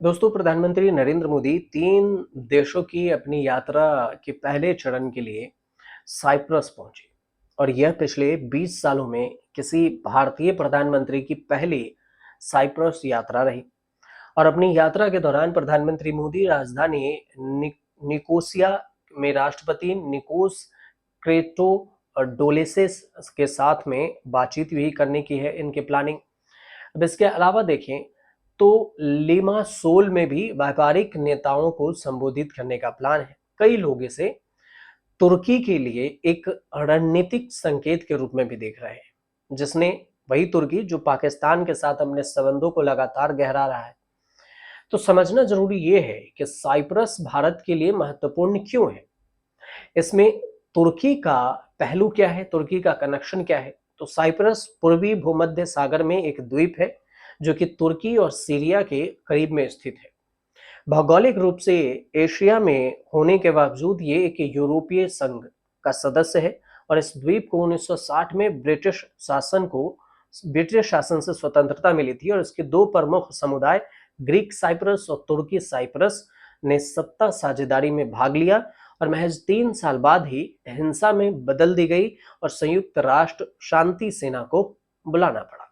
दोस्तों, प्रधानमंत्री नरेंद्र मोदी 3 देशों की अपनी यात्रा के पहले चरण के लिए साइप्रस पहुंचे और यह पिछले 20 सालों में किसी भारतीय प्रधानमंत्री की पहली साइप्रस यात्रा रही। और अपनी यात्रा के दौरान प्रधानमंत्री मोदी राजधानी निकोसिया में राष्ट्रपति निकोस क्रेटोडोलेसिस के साथ में बातचीत भी करने की है इनकी प्लानिंग। अब इसके अलावा देखें तो लिमासोल में भी व्यापारिक नेताओं को संबोधित करने का प्लान है। कई लोग इसे तुर्की के लिए एक रणनीतिक संकेत के रूप में भी देख रहे हैं, जिसने वही तुर्की जो पाकिस्तान के साथ अपने संबंधों को लगातार गहरा रहा है। तो समझना जरूरी ये है कि साइप्रस भारत के लिए महत्वपूर्ण क्यों है। इसमें तुर्की का पहलू क्या है, तुर्की का कनेक्शन क्या है। तो साइप्रस पूर्वी भूमध्य सागर में एक द्वीप है जो कि तुर्की और सीरिया के करीब में स्थित है। भौगोलिक रूप से एशिया में होने के बावजूद ये एक यूरोपीय संघ का सदस्य है और इस द्वीप को 1960 में ब्रिटिश शासन से स्वतंत्रता मिली थी और इसके दो प्रमुख समुदाय ग्रीक साइप्रस और तुर्की साइप्रस ने सत्ता साझेदारी में भाग लिया और महज 3 साल बाद ही हिंसा में बदल दी गई और संयुक्त राष्ट्र शांति सेना को बुलाना पड़ा।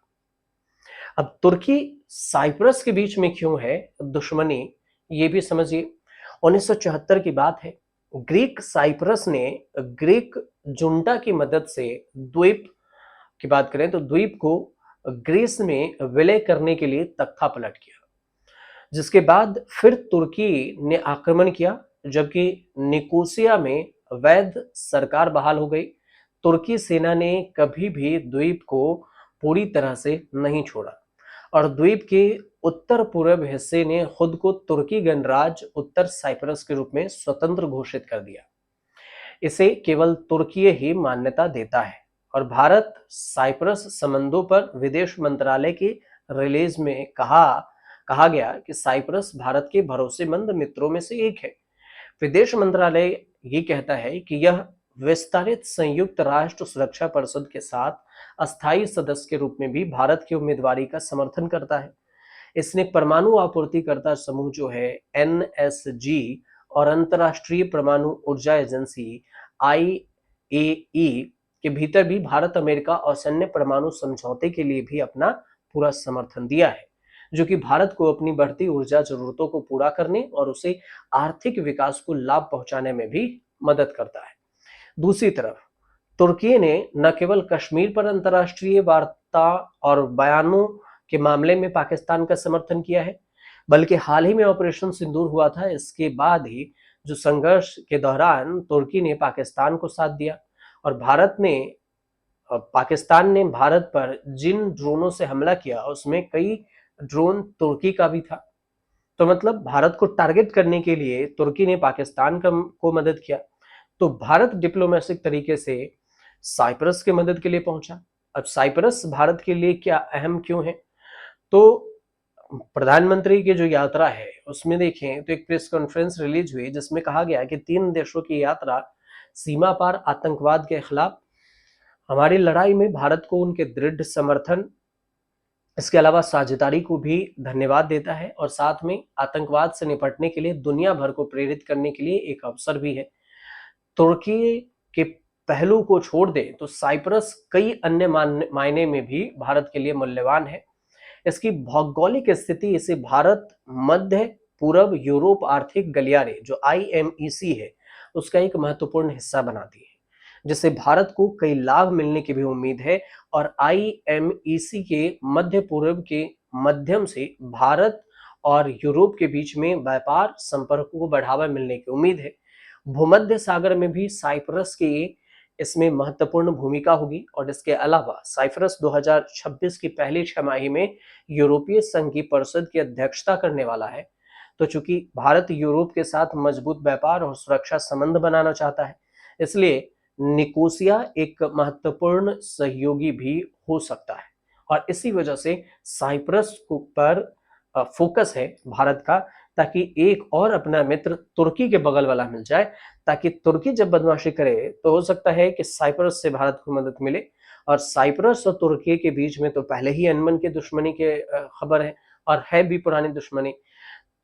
अब तुर्की साइप्रस के बीच में क्यों है दुश्मनी, ये भी समझिए। 1974 की बात है। ग्रीक साइप्रस ने ग्रीक जुंटा की मदद से द्वीप की बात करें तो द्वीप को ग्रीस में विलय करने के लिए तख्ता पलट किया, जिसके बाद फिर तुर्की ने आक्रमण किया। जबकि निकोसिया में वैध सरकार बहाल हो गई। तुर्की सेना ने कभी भी द्वीप को पूरी तरह से नहीं छोड़ा और द्वीप के उत्तर पूर्व हिस्से ने खुद को तुर्की गणराज्य उत्तर साइप्रस के रूप में स्वतंत्र घोषित कर दिया। इसे केवल तुर्की ही मान्यता देता है और भारत साइप्रस संबंधों पर विदेश मंत्रालय की रिलीज में कहा गया कि साइप्रस भारत के भरोसेमंद मित्रों में से एक है। विदेश मंत्रालय ये कहता है कि यह विस्तारित संयुक्त राष्ट्र सुरक्षा परिषद के साथ अस्थायी सदस्य के रूप में भी भारत की उम्मीदवारी का समर्थन करता है। इसने परमाणु आपूर्तिकर्ता समूह जो है एनएसजी और अंतरराष्ट्रीय परमाणु ऊर्जा एजेंसी आईएई के भीतर भी भारत अमेरिका और सैन्य परमाणु समझौते के लिए भी अपना पूरा समर्थन दिया है, जो कि भारत को अपनी बढ़ती ऊर्जा जरूरतों को पूरा करने और उसे आर्थिक विकास को लाभ पहुंचाने में भी मदद करता है। दूसरी तरफ तुर्की ने न केवल कश्मीर पर अंतर्राष्ट्रीय वार्ता और बयानों के मामले में पाकिस्तान का समर्थन किया है, बल्कि हाल ही में ऑपरेशन सिंदूर हुआ था, इसके बाद ही जो संघर्ष के दौरान तुर्की ने पाकिस्तान को साथ दिया और पाकिस्तान ने भारत पर जिन ड्रोनों से हमला किया उसमें कई ड्रोन तुर्की का भी था। तो मतलब भारत को टारगेट करने के लिए तुर्की ने पाकिस्तान को मदद किया। तो भारत डिप्लोमेटिक तरीके से साइप्रस की मदद के लिए पहुंचा। अब साइप्रस भारत के लिए क्या अहम क्यों है, तो प्रधानमंत्री की जो यात्रा है उसमें देखें तो एक प्रेस कॉन्फ्रेंस रिलीज हुई जिसमें कहा गया कि 3 देशों की यात्रा सीमा पार आतंकवाद के खिलाफ हमारी लड़ाई में भारत को उनके दृढ़ समर्थन, इसके अलावा साझेदारी को भी धन्यवाद देता है और साथ में आतंकवाद से निपटने के लिए दुनिया भर को प्रेरित करने के लिए एक अवसर भी है। तुर्की के पहलू को छोड़ दें तो साइप्रस कई अन्य मायने में भी भारत के लिए मूल्यवान है। इसकी भौगोलिक स्थिति इसे भारत मध्य पूर्व यूरोप आर्थिक गलियारे जो आईएमईसी है उसका एक महत्वपूर्ण हिस्सा बनाती है, जिससे भारत को कई लाभ मिलने की भी उम्मीद है और आईएमईसी के मध्य पूर्व के माध्यम से भारत और यूरोप के बीच में व्यापार संपर्कों को बढ़ावा मिलने की उम्मीद है। भूमध्य सागर में भी साइप्रस की इसमें महत्वपूर्ण भूमिका होगी और इसके अलावा साइप्रस 2026 की पहली छमाही में यूरोपीय संघ की परिषद की अध्यक्षता करने वाला है। तो चूंकि भारत यूरोप के साथ मजबूत व्यापार और सुरक्षा संबंध बनाना चाहता है, इसलिए निकोसिया एक महत्वपूर्ण सहयोगी भी हो सकता है और इसी वजह से साइप्रस पर फोकस है भारत का, ताकि एक और अपना मित्र तुर्की के बगल वाला मिल जाए, ताकि तुर्की जब बदमाशी करे तो हो सकता है कि साइप्रस से भारत को मदद मिले। और साइप्रस और तुर्की के बीच में तो पहले ही अनबन की दुश्मनी के खबर है और है भी पुरानी दुश्मनी।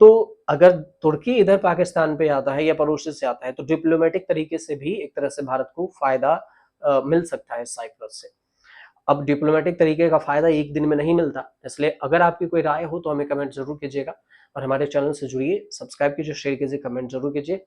तो अगर तुर्की इधर पाकिस्तान पे आता है या पड़ोसी से आता है तो डिप्लोमेटिक तरीके से भी एक तरह से भारत को फायदा मिल सकता है साइप्रस से। अब डिप्लोमेटिक तरीके का फायदा एक दिन में नहीं मिलता, इसलिए अगर आपकी कोई राय हो तो हमें कमेंट जरूर कीजिएगा और हमारे चैनल से जुड़िए, सब्सक्राइब कीजिए, शेयर कीजिए, कमेंट जरूर कीजिए।